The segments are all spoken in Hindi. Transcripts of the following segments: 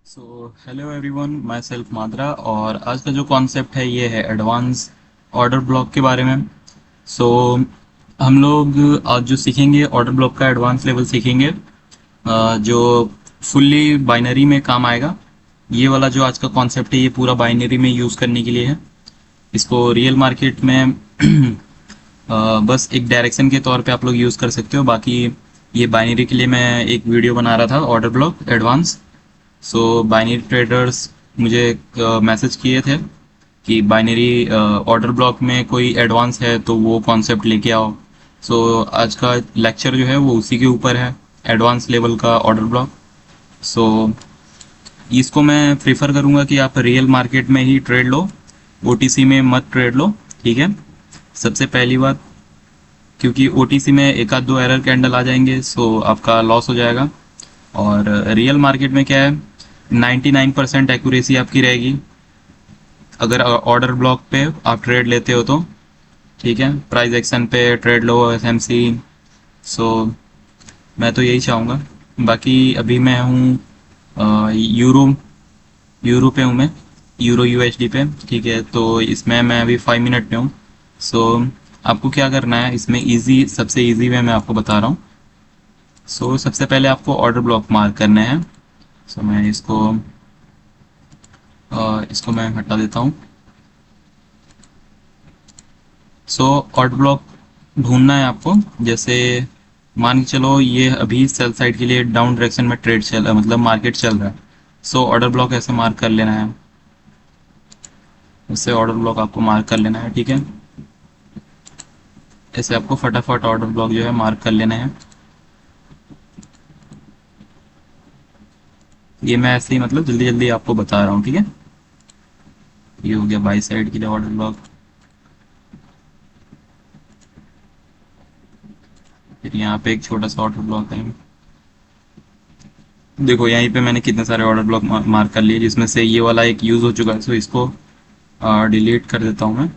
सो hello everyone, myself Madra. और आज का जो कॉन्सेप्ट है ये है एडवांस ऑर्डर ब्लॉक के बारे में। सो हम लोग आज जो सीखेंगे ऑर्डर ब्लॉक का एडवांस लेवल सीखेंगे, जो फुल्ली बाइनरी में काम आएगा। ये वाला जो आज का कॉन्सेप्ट है ये पूरा बाइनरी में यूज़ करने के लिए है। इसको रियल मार्केट में बस एक डायरेक्शन के तौर पे आप लोग यूज़ कर सकते हो। बाकी ये बाइनरी के लिए मैं एक वीडियो बना रहा था, ऑर्डर ब्लॉक एडवांस। सो बाइनरी ट्रेडर्स मुझे मैसेज किए थे कि बाइनरी ऑर्डर ब्लॉक में कोई एडवांस है तो वो कॉन्सेप्ट लेके आओ। सो आज का लेक्चर जो है वो उसी के ऊपर है, एडवांस लेवल का ऑर्डर ब्लॉक। सो इसको मैं प्रेफर करूँगा कि आप रियल मार्केट में ही ट्रेड लो, ओटीसी में मत ट्रेड लो। ठीक है, सबसे पहली बात, क्योंकि ओटीसी में एक आध दो एरर कैंडल आ जाएंगे सो आपका लॉस हो जाएगा। और रियल मार्केट में क्या है, 99% एक्यूरेसी आपकी रहेगी अगर ऑर्डर ब्लॉक पे आप ट्रेड लेते हो तो। ठीक है, प्राइस एक्शन पे ट्रेड लो, एसएमसी। सो मैं तो यही चाहूँगा। बाकी अभी मैं हूँ यूरो यूरो पे हूँ मैं, यूरो यूएसडी पे। ठीक है, तो इसमें मैं अभी 5 मिनट पे हूँ। सो आपको क्या करना है इसमें, इजी, सबसे इजी वे मैं आपको बता रहा हूँ। सो सबसे पहले आपको ऑर्डर ब्लॉक मार्क करने हैं। सो मैं इसको मैं हटा देता हूँ। सो ऑर्डर ब्लॉक ढूंढना है आपको। जैसे मान के चलो ये अभी सेल साइड के लिए डाउन डायरेक्शन में ट्रेड चल, मतलब मार्केट चल रहा है। सो ऑर्डर ब्लॉक ऐसे मार्क कर लेना है, इससे ऑर्डर ब्लॉक आपको मार्क कर लेना है। ठीक है, ऐसे आपको फटाफट ऑर्डर ब्लॉक जो है मार्क कर लेना है। ये मैं ऐसे ही मतलब जल्दी जल्दी आपको बता रहा हूँ। ठीक है, ये हो गया बाई साइड के लिए ऑर्डर ब्लॉक। फिर यहाँ पे एक छोटा सा ऑर्डर ब्लॉक है। देखो यहीं पे मैंने कितने सारे ऑर्डर ब्लॉक मार्क कर लिए, जिसमें से ये वाला एक यूज़ हो चुका है। सो इसको डिलीट कर देता हूँ मैं।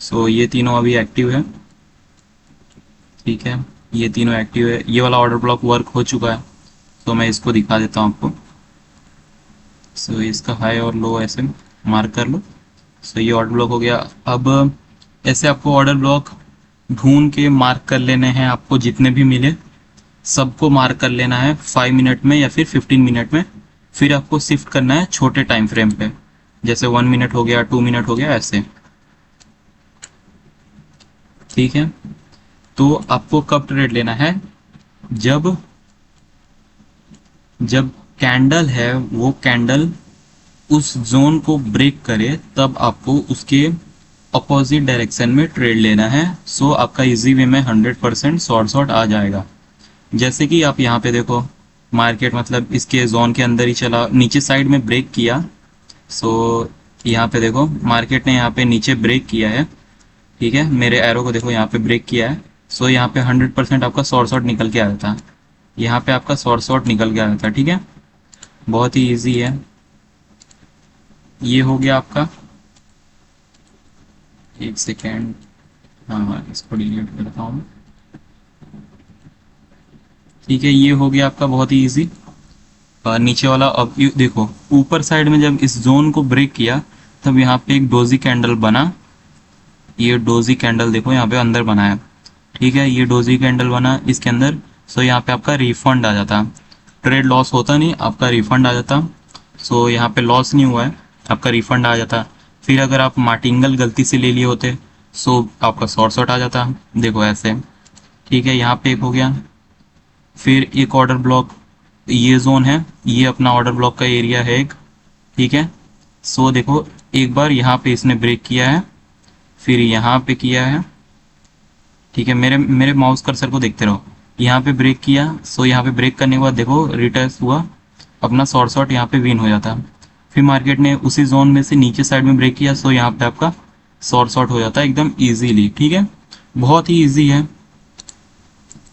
सो ये तीनों अभी एक्टिव है। ठीक है, ये तीनों एक्टिव है, ये वाला ऑर्डर ब्लॉक वर्क हो चुका है। तो मैं इसको दिखा देता हूँ आपको। सो इसका हाई और लो ऐसे मार्क कर लो। सो ये ऑर्डर ब्लॉक हो गया। अब ऐसे आपको ऑर्डर ब्लॉक ढूंढ के मार्क कर लेने हैं, आपको जितने भी मिले सबको मार्क कर लेना है 5 मिनट में या फिर 15 मिनट में। फिर आपको शिफ्ट करना है छोटे टाइम फ्रेम पे, जैसे 1 मिनट हो गया, 2 मिनट हो गया, ऐसे। ठीक है, तो आपको कब ट्रेड लेना है, जब जब कैंडल है वो कैंडल उस जोन को ब्रेक करे, तब आपको उसके अपोजिट डायरेक्शन में ट्रेड लेना है। सो आपका इजी वे में 100% शॉर्ट आ जाएगा। जैसे कि आप यहाँ पे देखो, मार्केट मतलब इसके जोन के अंदर ही चला, नीचे साइड में ब्रेक किया। सो यहाँ पे देखो मार्केट ने यहाँ पे नीचे ब्रेक किया है। ठीक है, मेरे एरो को देखो यहाँ पे ब्रेक किया है। सो यहाँ पे 100% आपका शॉर्ट निकल के आया था, यहाँ पे आपका शॉर्ट निकल के आया था। ठीक है, बहुत ही ईजी है। ये हो गया आपका, एक सेकेंड, हाँ इसको डिलीट करता हूँ। ठीक है, ये हो गया आपका बहुत ही ईजी। नीचे वाला अब देखो, ऊपर साइड में जब इस जोन को ब्रेक किया तब यहाँ पे एक डोजी कैंडल बना। ये डोजी कैंडल देखो यहाँ पे अंदर बना है। ठीक है, ये डोजी कैंडल बना इसके अंदर। सो यहाँ पे आपका रिफंड आ जाता, ट्रेड लॉस होता नहीं, आपका रिफंड आ जाता। सो यहाँ पे लॉस नहीं हुआ है, आपका रिफंड आ जाता। फिर अगर आप मार्टिंगल गलती से ले लिए होते सो आपका शॉर्ट आ जाता, देखो ऐसे। ठीक है, यहाँ पे एक हो गया। फिर एक ऑर्डर ब्लॉक, ये जोन है, ये अपना ऑर्डर ब्लॉक का एरिया है एक। ठीक है, सो देखो एक बार यहाँ पे इसने ब्रेक किया है, फिर यहाँ पे किया है। ठीक है, मेरे मेरे माउस कर्सर को देखते रहो, यहाँ पे ब्रेक किया। सो यहाँ पे ब्रेक करने के बाद देखो रिटेस्ट हुआ, अपना शॉर्ट यहाँ पे विन हो जाता। फिर मार्केट ने उसी जोन में से नीचे साइड में ब्रेक किया, सो यहाँ पे आपका शॉर्ट हो जाता है एकदम इजीली। ठीक है, बहुत ही इजी है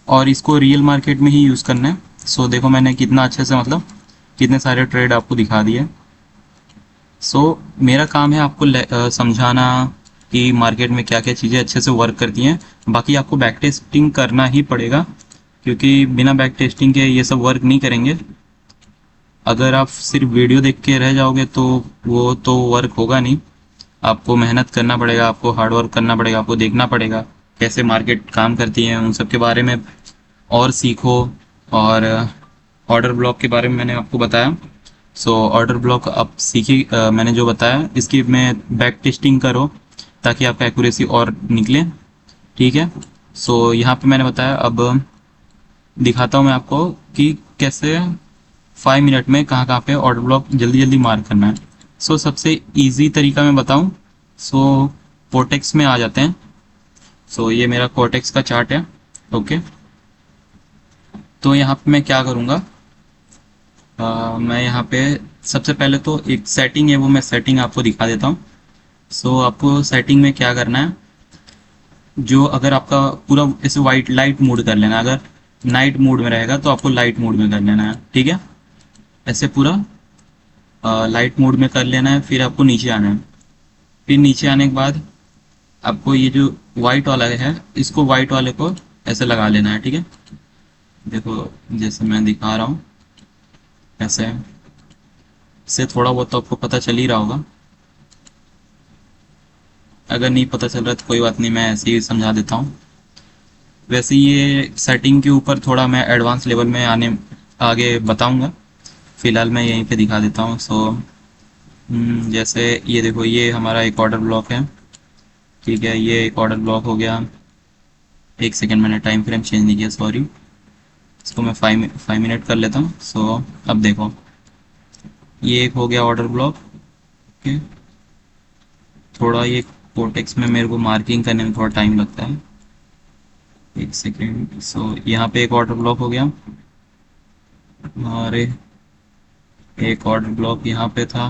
और इसको रियल मार्केट में ही यूज़ करना है। सो देखो मैंने कितना अच्छे से, मतलब कितने सारे ट्रेड आपको दिखा दिए। सो मेरा काम है आपको समझाना कि मार्केट में क्या क्या चीज़ें अच्छे से वर्क करती हैं। बाकी आपको बैक टेस्टिंग करना ही पड़ेगा, क्योंकि बिना बैक टेस्टिंग के ये सब वर्क नहीं करेंगे। अगर आप सिर्फ वीडियो देख के रह जाओगे तो वो तो वर्क होगा नहीं। आपको मेहनत करना पड़ेगा, आपको हार्ड वर्क करना पड़ेगा, आपको देखना पड़ेगा कैसे मार्केट काम करती है, उन सब के बारे में और सीखो। और ऑर्डर ब्लॉक के बारे में मैंने आपको बताया। सो ऑर्डर ब्लॉक आप सीखी, मैंने जो बताया इसकी मैं बैक टेस्टिंग करो ताकि आपका एक्यूरेसी और निकले। ठीक है। सो यहाँ पे मैंने बताया, अब दिखाता हूँ मैं आपको कि कैसे 5 मिनट में कहाँ कहाँ पे ऑर्डर ब्लॉक जल्दी जल्दी मार्क करना है। सो सबसे इजी तरीका मैं बताऊँ, सो कोटेक्स में आ जाते हैं। सो ये मेरा कोटेक्स का चार्ट है। ओके। तो यहाँ पे मैं क्या करूँगा, मैं यहाँ पे सबसे पहले तो एक सेटिंग है, वो मैं सेटिंग आपको दिखा देता हूँ। सो आपको सेटिंग में क्या करना है, जो अगर आपका पूरा ऐसे वाइट लाइट मोड कर लेना है, अगर नाइट मोड में रहेगा तो आपको लाइट मोड में कर लेना है। ठीक है। ऐसे पूरा लाइट मोड में कर लेना है। फिर आपको नीचे आना है। फिर नीचे आने के बाद आपको ये जो वाइट वाला है, इसको वाइट वाले को ऐसे लगा लेना है। ठीक है। देखो जैसे मैं दिखा रहा हूँ ऐसे, इससे थोड़ा बहुत तो आपको पता चल ही रहा होगा। अगर नहीं पता चल रहा तो कोई बात नहीं, मैं ऐसे ही समझा देता हूँ। वैसे ये सेटिंग के ऊपर थोड़ा मैं एडवांस लेवल में आने आगे बताऊंगा, फिलहाल मैं यहीं पे दिखा देता हूँ। सो जैसे ये देखो, ये हमारा एक ऑर्डर ब्लॉक है। ठीक है, ये एक ऑर्डर ब्लॉक हो गया। एक सेकेंड, मैंने टाइम फ्रेम चेंज नहीं किया, सॉरी। इसको मैं 5 मिनट कर लेता हूँ। सो अब देखो, ये एक हो गया ऑर्डर ब्लॉक। ओके। थोड़ा ये कोटेक्स में मेरे को मार्किंग करने में थोड़ा टाइम लगता है, एक सेकेंड। सो यहाँ पे एक ऑर्डर ब्लॉक हो गया और एक ऑर्डर ब्लॉक यहाँ पे था।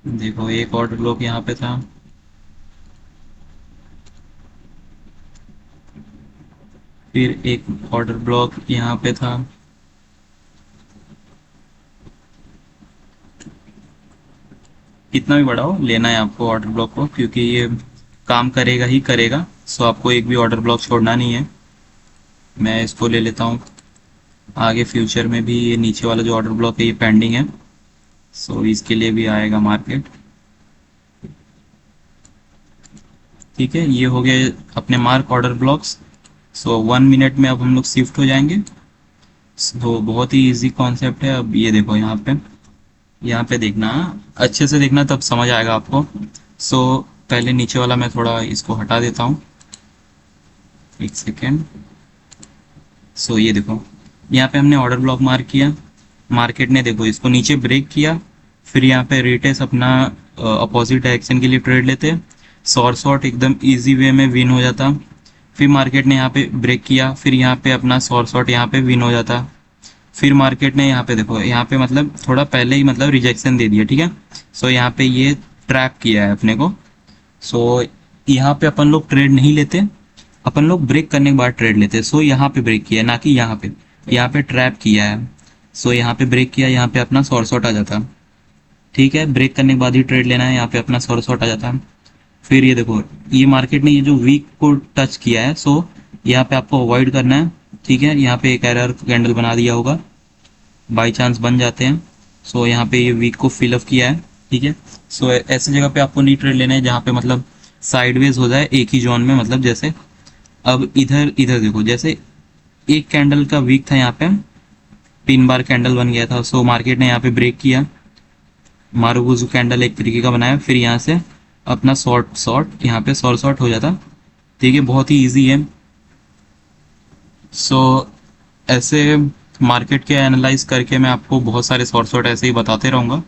देखो एक ऑर्डर ब्लॉक यहाँ पे था। फिर एक ऑर्डर ब्लॉक यहाँ पे था। कितना भी बड़ा हो लेना है आपको ऑर्डर ब्लॉक को, क्योंकि ये काम करेगा ही करेगा। सो आपको एक भी ऑर्डर ब्लॉक छोड़ना नहीं है। मैं इसको ले लेता हूँ। आगे फ्यूचर में भी ये नीचे वाला जो ऑर्डर ब्लॉक है ये पेंडिंग है। सो इसके लिए भी आएगा मार्केट। ठीक है, ये हो गए अपने मार्क ऑर्डर ब्लॉक्स। सो 1 मिनट में अब हम लोग शिफ्ट हो जाएंगे। तो बहुत ही इजी कॉन्सेप्ट है। अब ये देखो यहाँ पे देखना, अच्छे से देखना तब समझ आएगा आपको। सो पहले नीचे वाला मैं थोड़ा इसको हटा देता हूँ, एक सेकेंड। सो ये देखो, यहाँ पे हमने ऑर्डर ब्लॉक मार्क किया, मार्केट ने देखो इसको नीचे ब्रेक किया। फिर यहाँ पे रिटेस अपना अपोजिट डायरेक्शन के लिए ट्रेड लेते, शॉर्ट एकदम इजी वे में विन हो जाता। फिर मार्केट ने यहाँ पे ब्रेक किया, फिर यहाँ पे अपना शॉर्ट यहाँ पे विन हो जाता। फिर मार्केट ने यहाँ पे देखो, यहाँ पे मतलब थोड़ा पहले ही मतलब रिजेक्शन दे दिया। ठीक है। सो यहाँ पे ये ट्रैप किया है अपने को। सो यहाँ पे अपन लोग ट्रेड नहीं लेते, अपन लोग ब्रेक करने के बाद ट्रेड लेते हैं। सो यहाँ पे ब्रेक किया है, ना कि यहाँ पे ट्रैप किया है। सो यहाँ पे ब्रेक किया, यहाँ पे अपना शॉर्ट आ जाता। ठीक है, ब्रेक करने के बाद ही ट्रेड लेना है, यहाँ पे अपना शॉर्ट आ जाता है। फिर ये देखो, ये मार्केट ने ये जो वीक को टच किया है, सो यहाँ पे आपको अवॉइड करना है। ठीक है, यहाँ पे एक एरर कैंडल बना दिया होगा, बाई चांस बन जाते हैं। सो यहाँ पे ये वीक को फिलअप किया है। ठीक है। सो ऐसी जगह पे आपको नहीं ट्रेड लेना है जहाँ पे मतलब साइडवेज हो जाए एक ही जोन में, मतलब जैसे अब इधर इधर देखो, जैसे एक कैंडल का वीक था, यहाँ पे 3 बार कैंडल बन गया था। सो मार्केट ने यहाँ पे ब्रेक किया, मारुगुजू कैंडल एक तरीके का बनाया, फिर यहाँ से अपना शॉर्ट यहाँ पे शॉर्ट हो जाता। ठीक है, बहुत ही इजी है। सो ऐसे मार्केट के एनालाइज करके मैं आपको बहुत सारे शॉर्ट ऐसे ही बताते रहूँगा।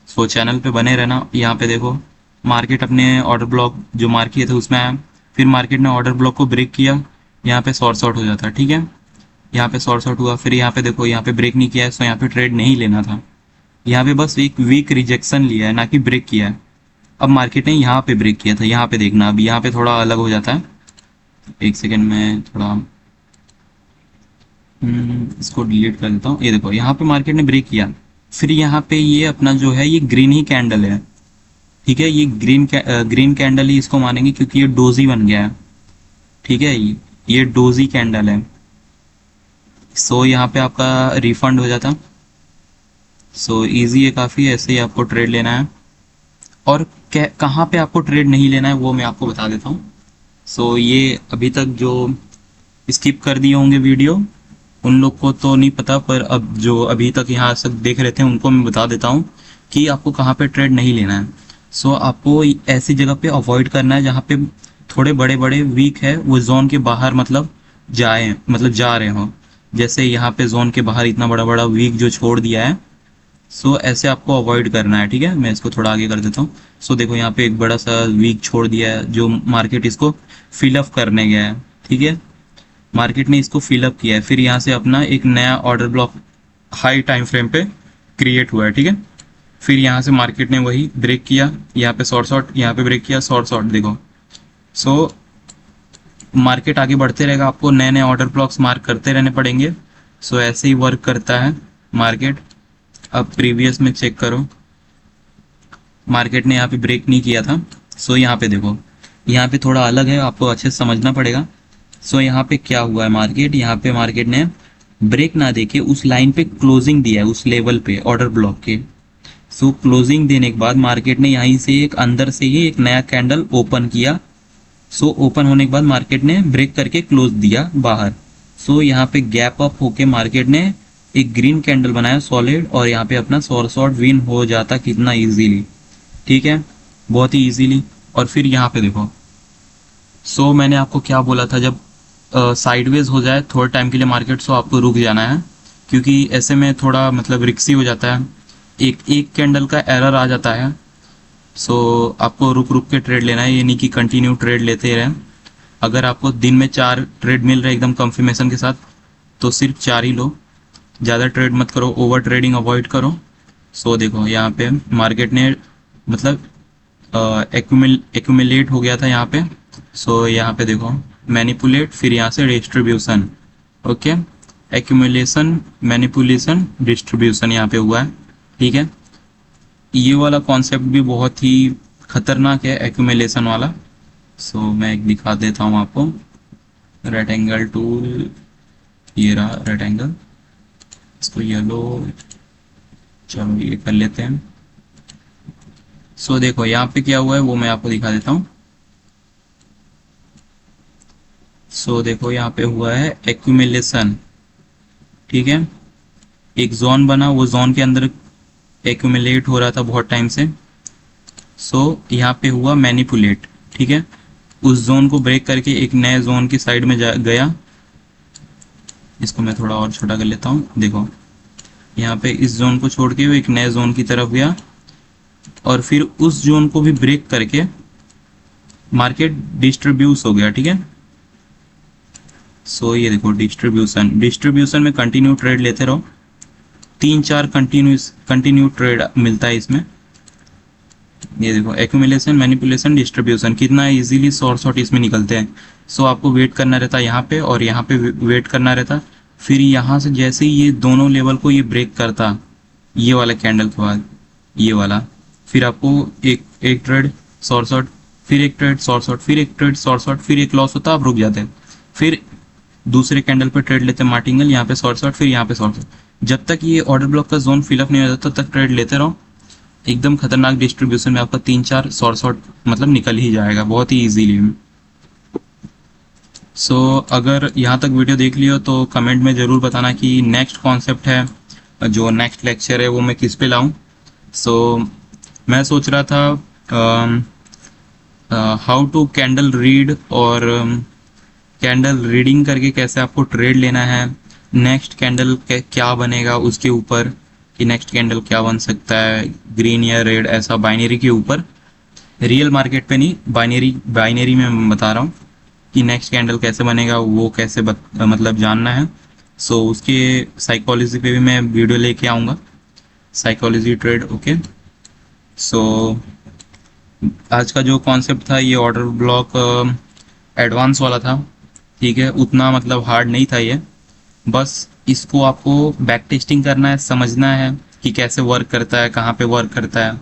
सो चैनल पे बने रहना। यहाँ पे देखो, मार्केट अपने ऑर्डर ब्लॉक जो मार्क किए थे उसमें आया, फिर मार्केट ने ऑर्डर ब्लॉक को ब्रेक किया, यहाँ पे शॉर्ट हो जाता। ठीक है, यहाँ पे शॉर्ट हुआ, फिर यहाँ पे देखो, यहाँ पे ब्रेक नहीं किया है। सो यहाँ पे ट्रेड नहीं लेना था, यहाँ पे बस एक वीक रिजेक्शन लिया है, ना कि ब्रेक किया है। अब मार्केट ने यहाँ पे ब्रेक किया था, यहाँ पे देखना, अब यहाँ पे थोड़ा अलग हो जाता है। एक सेकेंड में थोड़ा इसको डिलीट कर देता हूँ। ये देखो, यहाँ पे मार्केट ने ब्रेक किया, फिर यहाँ पे ये अपना जो है ये ग्रीन ही कैंडल है। ठीक है, ये ग्रीन कैंडल ही इसको मानेंगे क्योंकि ये डोजी बन गया है। ठीक है, ये डोजी कैंडल है। सो यहाँ पे आपका रिफंड हो जाता। सो इजी है काफ़ी, ऐसे ही आपको ट्रेड लेना है। और कहाँ पे आपको ट्रेड नहीं लेना है वो मैं आपको बता देता हूँ। सो ये अभी तक जो स्किप कर दिए होंगे वीडियो, उन लोग को तो नहीं पता, पर अब जो अभी तक यहाँ तक देख रहे थे उनको मैं बता देता हूँ कि आपको कहाँ पे ट्रेड नहीं लेना है। सो आपको ऐसी जगह पे अवॉइड करना है जहाँ पे थोड़े बड़े बड़े वीक है, वो जोन के बाहर मतलब जा रहे हो। जैसे यहाँ पे जोन के बाहर इतना बड़ा बड़ा वीक जो छोड़ दिया है, सो ऐसे आपको अवॉइड करना है। ठीक है, मैं इसको थोड़ा आगे कर देता हूँ। सो देखो यहाँ पे एक बड़ा सा वीक छोड़ दिया है जो मार्केट इसको फिलअप करने गया है। ठीक है, मार्केट ने इसको फिलअप किया है, फिर यहाँ से अपना एक नया order block high time frame पे क्रिएट हुआ है। ठीक है, फिर यहाँ से मार्केट ने वही ब्रेक किया, यहाँ पे शॉर्ट यहाँ पे ब्रेक किया, शॉर्ट देखो। सो मार्केट आगे बढ़ते रहेगा, आपको नए नए ऑर्डर ब्लॉक्स मार्क करते रहने पड़ेंगे। सो ऐसे ही वर्क करता है मार्केट। अब प्रीवियस में चेक करो, मार्केट ने यहाँ पे ब्रेक नहीं किया था। सो यहाँ पे देखो, यहाँ पे थोड़ा अलग है, आपको अच्छे से समझना पड़ेगा। सो यहाँ पे क्या हुआ है, यहाँ पे मार्केट ने ब्रेक ना देके उस लाइन पे क्लोजिंग दिया है, उस लेवल पे ऑर्डर ब्लॉक के। सो क्लोजिंग देने के बाद मार्केट ने यहीं से एक अंदर से ही एक नया कैंडल ओपन किया। सो ओपन होने के बाद मार्केट ने ब्रेक करके क्लोज दिया बाहर। सो यहाँ पे गैप अप होके मार्केट ने एक ग्रीन कैंडल बनाया सॉलिड, और यहाँ पे अपना शॉर्ट विन हो जाता कितना इजीली। ठीक है, बहुत ही इजीली। और फिर यहाँ पे देखो, सो मैंने आपको क्या बोला था, जब साइडवेज हो जाए थोड़े टाइम के लिए मार्केट, सो आपको रुक जाना है, क्योंकि ऐसे में थोड़ा मतलब रिक्सी हो जाता है, एक एक कैंडल का एरर आ जाता है। सो आपको रुक रुक के ट्रेड लेना है, ये नहीं कि कंटिन्यू ट्रेड लेते रहें। अगर आपको दिन में 4 ट्रेड मिल रहे एकदम कंफर्मेशन के साथ, तो सिर्फ 4 ही लो, ज़्यादा ट्रेड मत करो, ओवर ट्रेडिंग अवॉइड करो। सो देखो यहाँ पे मार्केट ने मतलब एक्यूमुलेट हो गया था यहाँ पे। सो यहाँ पे देखो मैनिपुलेट, फिर यहाँ से distribution. Okay, accumulation, manipulation, distribution यहाँ पे हुआ है। ठीक है, ये वाला कॉन्सेप्ट भी बहुत ही खतरनाक है, एक्यूमुलेशन वाला। सो मैं एक दिखा देता हूँ आपको, रेक्टेंगल टूल, ये रहा रेक्टेंगल, इसको येलो, चलो ये कर लेते हैं। सो देखो यहाँ पे क्या हुआ है वो मैं आपको दिखा देता हूँ। सो देखो यहाँ पे हुआ है एक्यूमुलेशन। ठीक है, एक जोन बना, वो जोन के अंदर एक्यूमुलेट हो रहा था बहुत टाइम से। सो यहाँ पे हुआ मैनिपुलेट। ठीक है, उस जोन को ब्रेक करके एक नए जोन की साइड में गया। इसको मैं थोड़ा और छोटा कर लेता हूँ। देखो यहाँ पे इस जोन को छोड़ के वो एक नए जोन की तरफ गया, और फिर उस जोन को भी ब्रेक करके मार्केट डिस्ट्रीब्यूस हो गया। ठीक है, सो ये देखो डिस्ट्रीब्यूशन में कंटिन्यू ट्रेड लेते रहो, 3-4 कंटिन्यू ट्रेड मिलता है इसमें। ये देखो एक्यूमुलेशन, मैनिपुलेशन, डिस्ट्रीब्यूशन, कितना इजीली शॉर्ट इसमें निकलते हैं। सो आपको वेट करना रहता है यहाँ पे, और यहाँ पे वेट करना रहता। फिर यहाँ से जैसे ही ये दोनों लेवल को ये ब्रेक करता, ये वाला कैंडल के बाद ये वाला, फिर आपको एक एक ट्रेड शॉर्ट, फिर एक ट्रेड शॉर्ट, फिर एक ट्रेड शॉर्ट, फिर एक लॉस होता, आप रुक जाते हैं, फिर दूसरे कैंडल पे ट्रेड लेते हैं मार्टिंगल, यहाँ पे शॉर्ट, फिर यहाँ पे शॉर्ट। जब तक ये ऑर्डर ब्लॉक का जोन फिलअप नहीं हो जाता तब तक ट्रेड लेते रहो। एकदम खतरनाक डिस्ट्रीब्यूशन में आपका 3-4 शॉर्ट मतलब निकल ही जाएगा बहुत ही इजीली। सो अगर यहाँ तक वीडियो देख लियो तो कमेंट में ज़रूर बताना कि नेक्स्ट कॉन्सेप्ट है, जो नेक्स्ट लेक्चर है वो मैं किस पे लाऊं। सो मैं सोच रहा था हाउ टू कैंडल रीड, और कैंडल रीडिंग करके कैसे आपको ट्रेड लेना है, नेक्स्ट कैंडल क्या बनेगा उसके ऊपर, कि नेक्स्ट कैंडल क्या बन सकता है, ग्रीन या रेड, ऐसा बाइनरी के ऊपर, रियल मार्केट पे नहीं, बाइनरी में मैं बता रहा हूँ कि नेक्स्ट कैंडल कैसे बनेगा, वो कैसे मतलब जानना है। सो उसके साइकोलॉजी पे भी मैं वीडियो लेके आऊँगा, साइकोलॉजी ट्रेड। ओके, सो आज का जो कॉन्सेप्ट था ये ऑर्डर ब्लॉक एडवांस वाला था। ठीक है, उतना मतलब हार्ड नहीं था ये, बस इसको आपको बैक टेस्टिंग करना है, समझना है कि कैसे वर्क करता है, कहाँ पे वर्क करता है।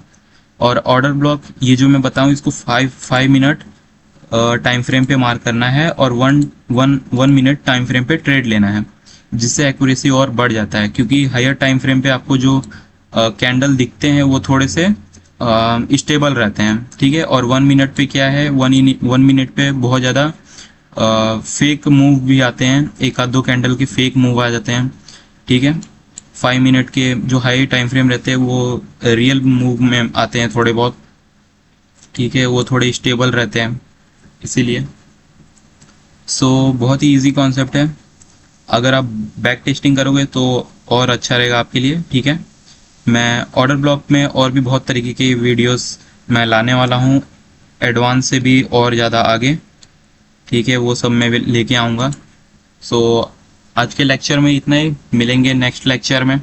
और ऑर्डर ब्लॉक ये जो मैं बताऊँ इसको 5 मिनट टाइम फ्रेम पे मार्क करना है, और वन मिनट टाइम फ्रेम पे ट्रेड लेना है। जिससे एक्यूरेसी और बढ़ जाता है, क्योंकि हायर टाइम फ्रेम पे आपको जो कैंडल दिखते हैं वो थोड़े से स्टेबल रहते हैं, ठीक है। और 1 मिनट पे क्या है, 1 मिनट पे बहुत ज़्यादा फेक मूव भी आते हैं, एक आध दो कैंडल के फेक मूव आ जाते हैं, ठीक है। 5 मिनट के जो हाई टाइम फ्रेम रहते हैं वो रियल मूव में आते हैं थोड़े बहुत, ठीक है, वो थोड़े स्टेबल रहते हैं इसीलिए। सो बहुत ही इजी कॉन्सेप्ट है, अगर आप बैक टेस्टिंग करोगे तो और अच्छा रहेगा आपके लिए, ठीक है। मैं ऑर्डर ब्लॉक में और भी बहुत तरीके की वीडियोस मैं लाने वाला हूँ, एडवांस से भी और ज़्यादा आगे, ठीक है, वो सब मैं लेके आऊँगा। सो आज के लेक्चर में इतना ही, मिलेंगे नेक्स्ट लेक्चर में।